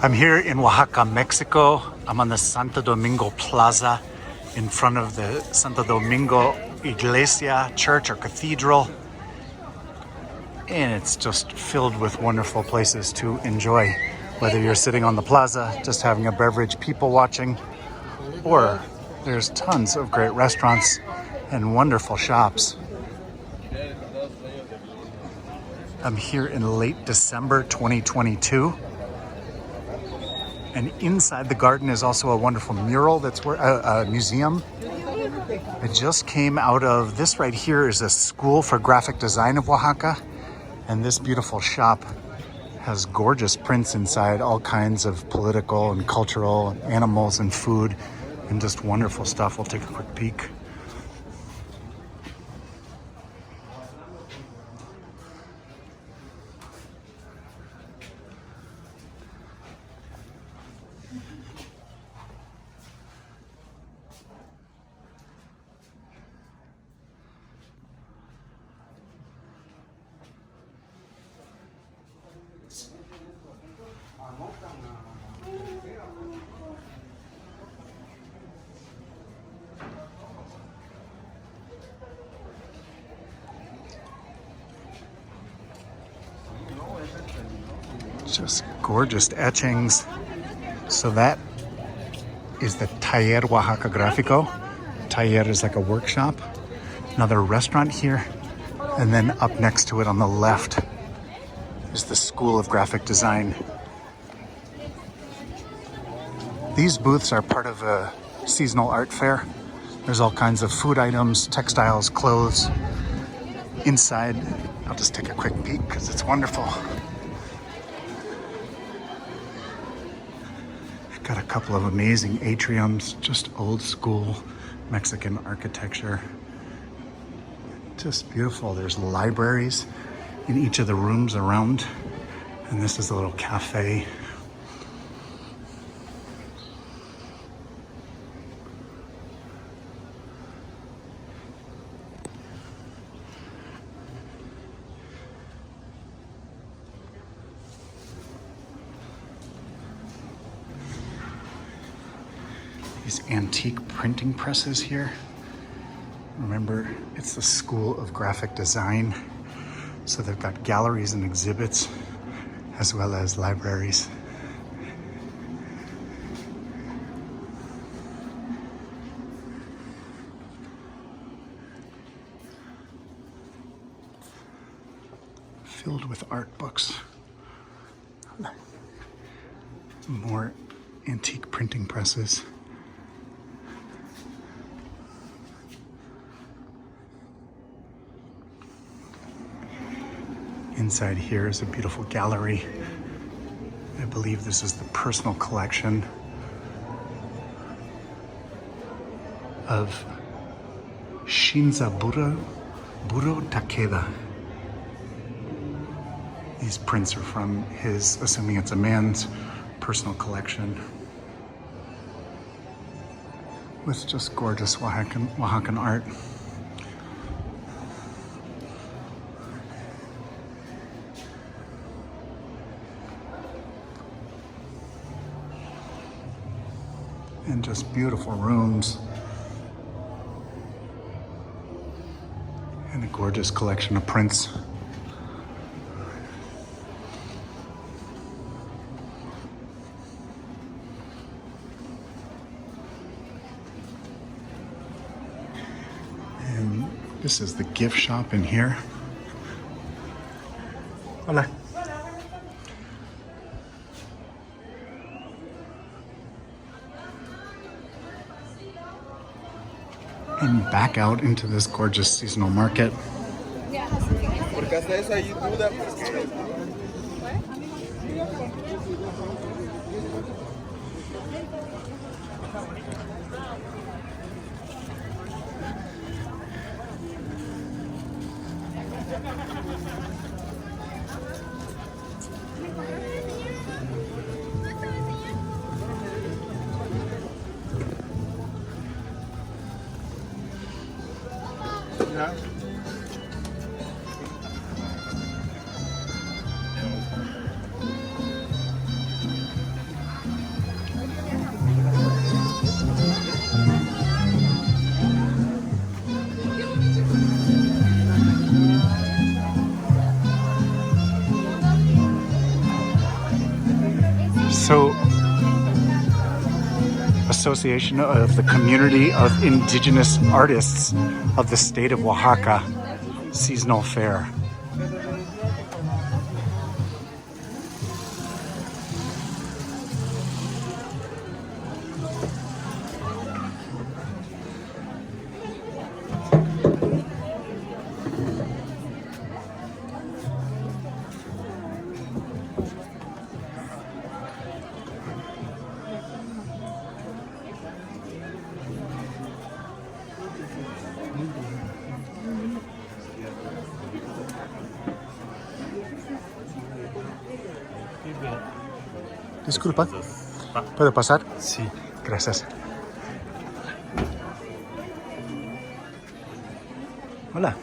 I'm here in Oaxaca, Mexico. I'm on the Santo Domingo Plaza in front of the Santo Domingo Iglesia, church or cathedral. And it's just filled with wonderful places to enjoy. Whether you're sitting on the plaza, just having a beverage, people watching, or there's tons of great restaurants and wonderful shops. I'm here in late December 2022. And inside the garden is also a wonderful mural that's a museum. I just came out of, this right here is a school for graphic design of Oaxaca. And this beautiful shop has gorgeous prints inside, all kinds of political and cultural animals and food and just wonderful stuff. We'll take a quick peek. Just gorgeous etchings. So that is the Taller Oaxaca Gráfico. Taller is like a workshop. Another restaurant here. And then up next to it on the left is the School of Graphic Design. These booths are part of a seasonal art fair. There's all kinds of food items, textiles, clothes. Inside, I'll just take a quick peek because it's wonderful. Got a couple of amazing atriums, just old school Mexican architecture. Just beautiful. There's libraries in each of the rooms around. And this is a little cafe. These antique printing presses here. Remember, it's the School of Graphic Design. So they've got galleries and exhibits as well as libraries. Filled with art books. More antique printing presses. Inside here is a beautiful gallery. I believe this is the personal collection of Shinzaburo Takeda. These prints are from his, assuming it's a man's, personal collection with just gorgeous Oaxacan art. And just beautiful rooms. And a gorgeous collection of prints. And this is the gift shop in here. Hola. And back out into this gorgeous seasonal market. So, Association of the Community of Indigenous Artists of the State of Oaxaca Seasonal Fair. Disculpa, ¿puedo pasar? Sí. Gracias. Hola.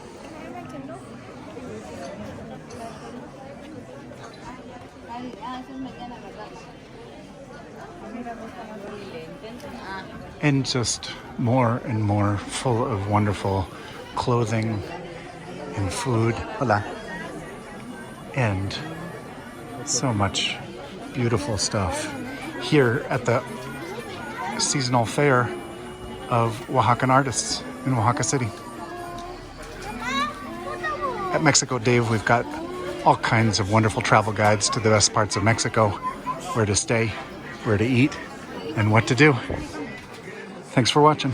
And just more and more full of wonderful clothing and food. Hola. And so much beautiful stuff here at the seasonal fair of Oaxacan artists in Oaxaca City. At Mexico Dave, we've got all kinds of wonderful travel guides to the best parts of Mexico, where to stay, where to eat, and what to do. Thanks for watching.